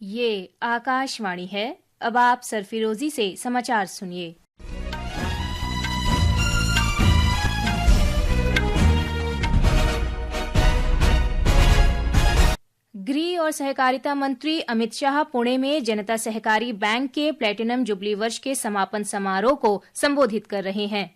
ये आकाशवाणी है। अब आप सरफिरोजी से समाचार सुनिए। गृह और सहकारिता मंत्री अमित शाह पुणे में जनता सहकारी बैंक के प्लेटिनम जुबली वर्ष के समापन समारोह को संबोधित कर रहे हैं।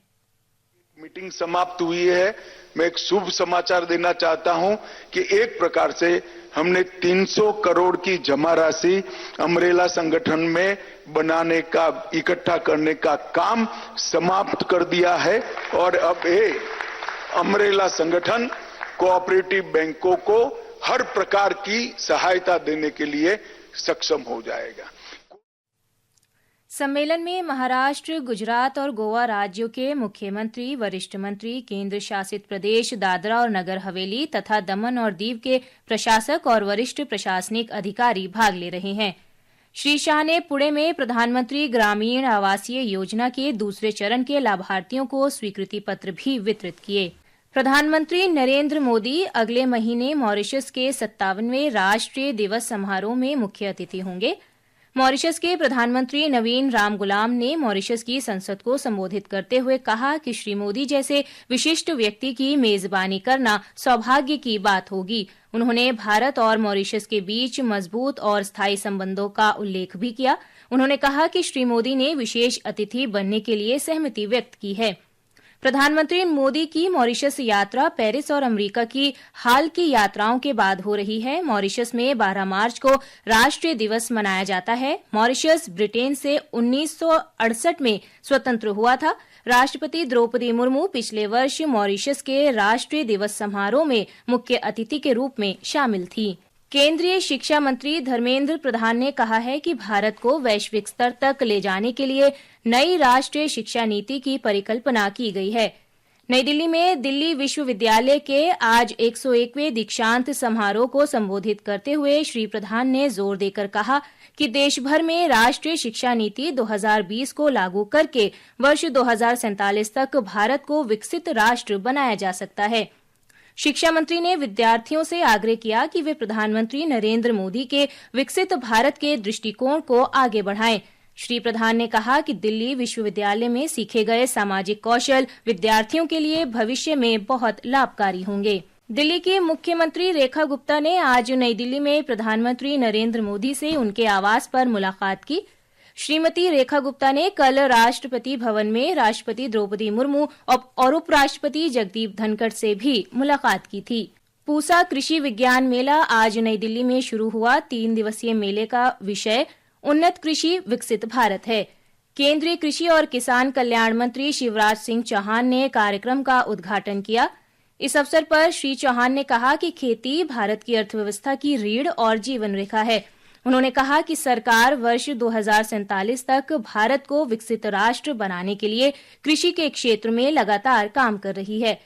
मीटिंग समाप्त हुई है। मैं एक शुभ समाचार देना चाहता हूं कि एक प्रकार से हमने 300 करोड़ की जमा राशि अमरेला संगठन में बनाने का, इकट्ठा करने का काम समाप्त कर दिया है और अब ये अमरेला संगठन कोऑपरेटिव बैंकों को हर प्रकार की सहायता देने के लिए सक्षम हो जाएगा। सम्मेलन में महाराष्ट्र, गुजरात और गोवा राज्यों के मुख्यमंत्री, वरिष्ठ मंत्री, केंद्र शासित प्रदेश दादरा और नगर हवेली तथा दमन और दीव के प्रशासक और वरिष्ठ प्रशासनिक अधिकारी भाग ले रहे हैं। श्री शाह ने पुणे में प्रधानमंत्री ग्रामीण आवासीय योजना के दूसरे चरण के लाभार्थियों को स्वीकृति पत्र भी वितरित किए। प्रधानमंत्री नरेंद्र मोदी अगले महीने मॉरिशस के 57वें राष्ट्रीय दिवस समारोह में मुख्य अतिथि होंगे। मॉरिशस के प्रधानमंत्री नवीन रामगुलाम ने मॉरिशस की संसद को संबोधित करते हुए कहा कि श्री मोदी जैसे विशिष्ट व्यक्ति की मेजबानी करना सौभाग्य की बात होगी। उन्होंने भारत और मॉरिशस के बीच मजबूत और स्थायी संबंधों का उल्लेख भी किया। उन्होंने कहा कि श्री मोदी ने विशेष अतिथि बनने के लिए सहमति व्यक्त की है। प्रधानमंत्री मोदी की मॉरिशस यात्रा पेरिस और अमेरिका की हाल की यात्राओं के बाद हो रही है। मॉरिशस में 12 मार्च को राष्ट्रीय दिवस मनाया जाता है। मॉरिशस ब्रिटेन से 1968 में स्वतंत्र हुआ था। राष्ट्रपति द्रौपदी मुर्मू पिछले वर्ष मॉरिशस के राष्ट्रीय दिवस समारोह में मुख्य अतिथि के रूप में शामिल थी। केंद्रीय शिक्षा मंत्री धर्मेंद्र प्रधान ने कहा है कि भारत को वैश्विक स्तर तक ले जाने के लिए नई राष्ट्रीय शिक्षा नीति की परिकल्पना की गई है। नई दिल्ली में दिल्ली विश्वविद्यालय के आज 101वें दीक्षांत समारोह को संबोधित करते हुए श्री प्रधान ने जोर देकर कहा कि देश भर में राष्ट्रीय शिक्षा नीति 2020 को लागू करके वर्ष 2047 तक भारत को विकसित राष्ट्र बनाया जा सकता है। शिक्षा मंत्री ने विद्यार्थियों से आग्रह किया कि वे प्रधानमंत्री नरेंद्र मोदी के विकसित भारत के दृष्टिकोण को आगे बढ़ाएं। श्री प्रधान ने कहा कि दिल्ली विश्वविद्यालय में सीखे गए सामाजिक कौशल विद्यार्थियों के लिए भविष्य में बहुत लाभकारी होंगे। दिल्ली की मुख्यमंत्री रेखा गुप्ता ने आज नई दिल्ली में प्रधानमंत्री नरेंद्र मोदी से उनके आवास पर मुलाकात की। श्रीमती रेखा गुप्ता ने कल राष्ट्रपति भवन में राष्ट्रपति द्रौपदी मुर्मू और उपराष्ट्रपति जगदीप धनखड़ से भी मुलाकात की थी। पूसा कृषि विज्ञान मेला आज नई दिल्ली में शुरू हुआ। 3 दिवसीय मेले का विषय उन्नत कृषि विकसित भारत है। केंद्रीय कृषि और किसान कल्याण मंत्री शिवराज सिंह चौहान ने कार्यक्रम का उद्घाटन किया। इस अवसर पर श्री चौहान ने कहा कि खेती भारत की अर्थव्यवस्था की रीढ़ और जीवन रेखा है। उन्होंने कहा कि सरकार वर्ष 2047 तक भारत को विकसित राष्ट्र बनाने के लिए कृषि के क्षेत्र में लगातार काम कर रही है।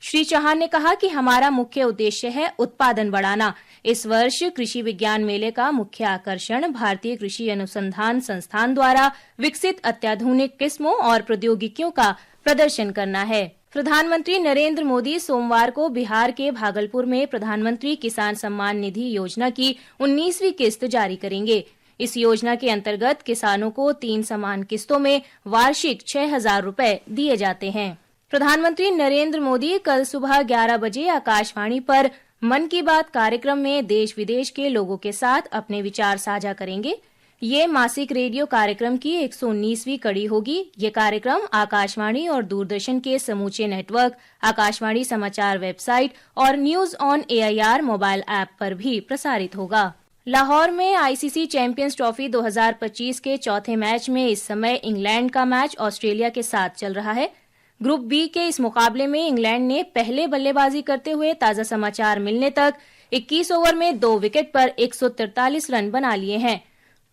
श्री चौहान ने कहा कि हमारा मुख्य उद्देश्य है उत्पादन बढ़ाना। इस वर्ष कृषि विज्ञान मेले का मुख्य आकर्षण भारतीय कृषि अनुसंधान संस्थान द्वारा विकसित अत्याधुनिक किस्मों और प्रौद्योगिकियों का प्रदर्शन करना है। प्रधानमंत्री नरेंद्र मोदी सोमवार को बिहार के भागलपुर में प्रधानमंत्री किसान सम्मान निधि योजना की 19वीं किस्त जारी करेंगे। इस योजना के अंतर्गत किसानों को 3 समान किस्तों में वार्षिक 6,000 रुपए दिए जाते हैं। प्रधानमंत्री नरेंद्र मोदी कल सुबह 11 बजे आकाशवाणी पर मन की बात कार्यक्रम में देश विदेश के लोगों के साथ अपने विचार साझा करेंगे। ये मासिक रेडियो कार्यक्रम की 119वीं कड़ी होगी। ये कार्यक्रम आकाशवाणी और दूरदर्शन के समूचे नेटवर्क, आकाशवाणी समाचार वेबसाइट और news on AIR mobile app पर भी प्रसारित होगा। लाहौर में आईसीसी चैंपियंस ट्रॉफी 2025 के चौथे मैच में इस समय इंग्लैंड का मैच ऑस्ट्रेलिया के साथ चल रहा है। ग्रुप बी के इस मुकाबले में इंग्लैंड ने पहले बल्लेबाजी करते हुए ताजा समाचार मिलने तक 21 ओवर में 2 विकेट पर 143 रन बना लिए हैं।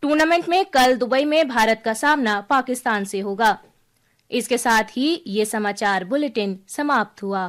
टूर्नामेंट में कल दुबई में भारत का सामना पाकिस्तान से होगा। इसके साथ ही ये समाचार बुलेटिन समाप्त हुआ।